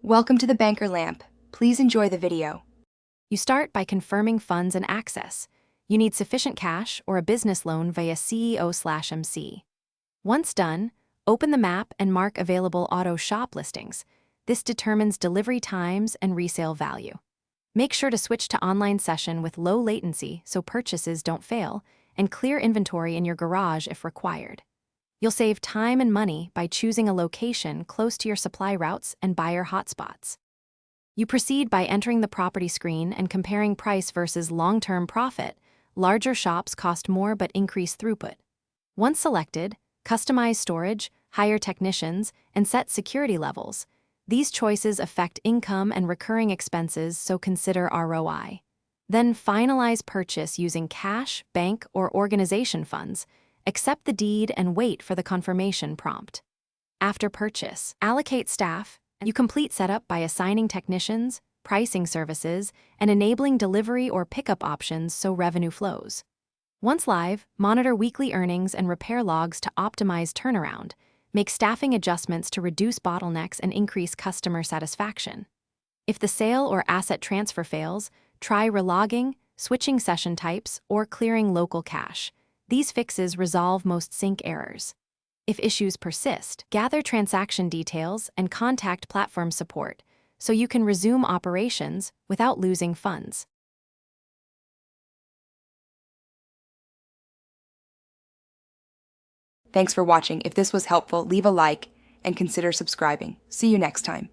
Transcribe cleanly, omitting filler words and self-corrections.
Welcome to the Banker Lamp. Please enjoy the video. You start by confirming funds and access. You need sufficient cash or a business loan via CEO/MC. Once done, open the map and mark available auto shop listings. This determines delivery times and resale value. Make sure to switch to online session with low latency so purchases don't fail, and clear inventory in your garage if required. You'll save time and money by choosing a location close to your supply routes and buyer hotspots. You proceed by entering the property screen and comparing price versus long-term profit. Larger shops cost more but increase throughput. Once selected, customize storage, hire technicians, and set security levels. These choices affect income and recurring expenses, so consider ROI. Then finalize purchase using cash, bank, or organization funds. Accept the deed and wait for the confirmation prompt. After purchase, allocate staff. You complete setup by assigning technicians, pricing services, and enabling delivery or pickup options so revenue flows. Once live, monitor weekly earnings and repair logs to optimize turnaround. Make staffing adjustments to reduce bottlenecks and increase customer satisfaction. If the sale or asset transfer fails, try relogging, switching session types, or clearing local cache. These fixes resolve most sync errors. If issues persist, gather transaction details and contact platform support so you can resume operations without losing funds. Thanks for watching. If this was helpful, leave a like and consider subscribing. See you next time.